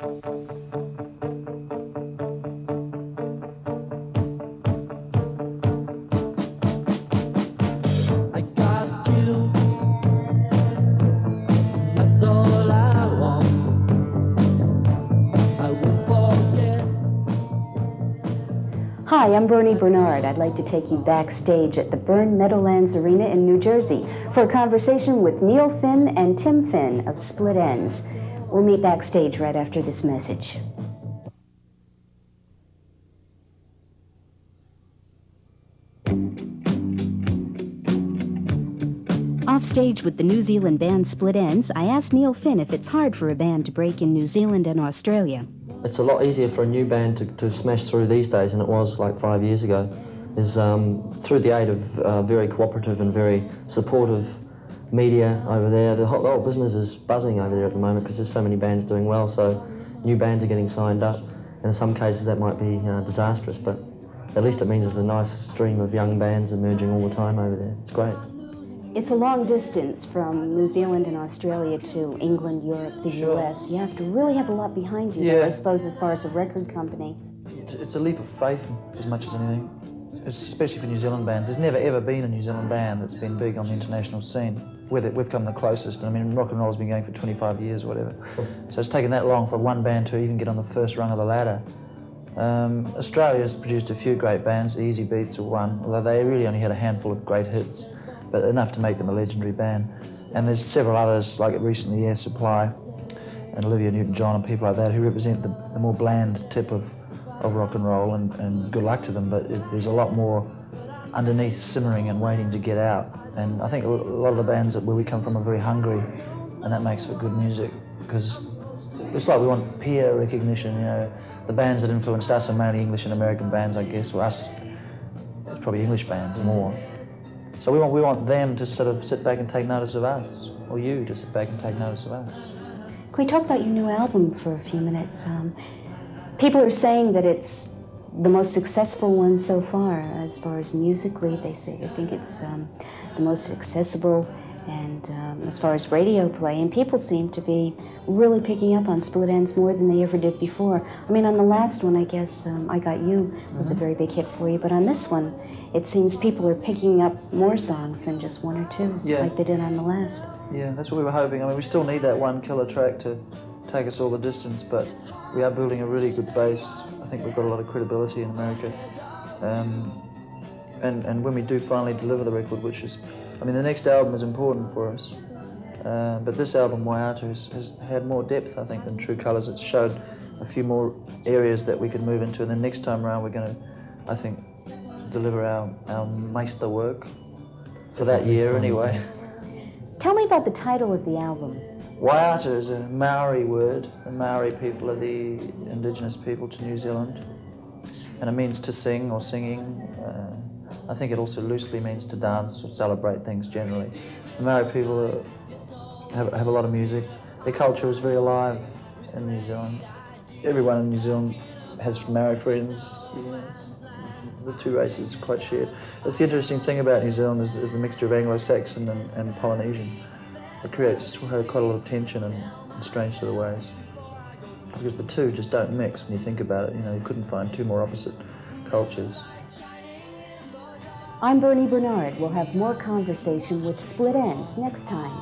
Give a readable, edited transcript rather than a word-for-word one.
Hi, I'm Byrne Bernard. I'd like to take you backstage at the Byrne Meadowlands Arena in New Jersey for a conversation with Neil Finn and Tim Finn of Split Enz. We'll meet backstage right after this message. Offstage with the New Zealand band Split Enz, I asked Neil Finn if it's hard for a band to break in New Zealand and Australia. It's a lot easier for a new band to smash through these days than it was like 5 years ago. Is through the aid of very cooperative and very supportive media over there. The whole business is buzzing over there at the moment because there's so many bands doing well, so new bands are getting signed up, and in some cases that might be disastrous, but at least it means there's a nice stream of young bands emerging all the time over there. It's great. It's a long distance from New Zealand and Australia to England, Europe, the US. You have to really have a lot behind you, though, I suppose, as far as a record company. It's a leap of faith as much as anything, especially for New Zealand bands. There's never ever been a New Zealand band that's been big on the international scene. We've come the closest. I mean, rock and roll has been going for 25 years or whatever. So it's taken that long for one band to even get on the first rung of the ladder. Australia's produced a few great bands. The Easy Beats are one, although they really only had a handful of great hits, but enough to make them a legendary band. And there's several others, like recently Air Supply and Olivia Newton-John and people like that who represent the more bland tip of rock and roll, and good luck to them, but there's a lot more underneath simmering and waiting to get out. And I think a lot of the bands where we come from are very hungry, and that makes for good music, because it's like we want peer recognition, you know. The bands that influenced us are mainly English and American bands, I guess, or us, it's probably English bands more. So we want them to sort of sit back and take notice of us, or you to sit back and take notice of us. Can we talk about your new album for a few minutes? People are saying that it's the most successful one so far as musically. They think it's the most accessible, and as far as radio play, and people seem to be really picking up on Split Enz more than they ever did before. I mean, on the last one, I guess, I Got You was a very big hit for you, but on this one, it seems people are picking up more songs than just one or two, like they did on the last. Yeah, that's what we were hoping. I mean, we still need that one killer track to take us all the distance, but we are building a really good base. I think we've got a lot of credibility in America. And when we do finally deliver the record, which is, I mean, the next album is important for us, but this album, Waiata, has had more depth, I think, than True Colours. It's showed a few more areas that we could move into, and then next time around we're going to, I think, deliver our meisterwork for that year anyway. Tell me about the title of the album. Waiata is a Maori word. The Maori people are the indigenous people to New Zealand, and it means to sing or singing. I think it also loosely means to dance or celebrate things generally. The Maori people have a lot of music. Their culture is very alive in New Zealand. Everyone in New Zealand has Maori friends. The two races are quite shared. That's the interesting thing about New Zealand is the mixture of Anglo-Saxon and Polynesian. It creates quite a lot of tension in strange sort of ways. Because the two just don't mix when you think about it. You know, you couldn't find two more opposite cultures. I'm Byrne Bernard. We'll have more conversation with Split Enz next time.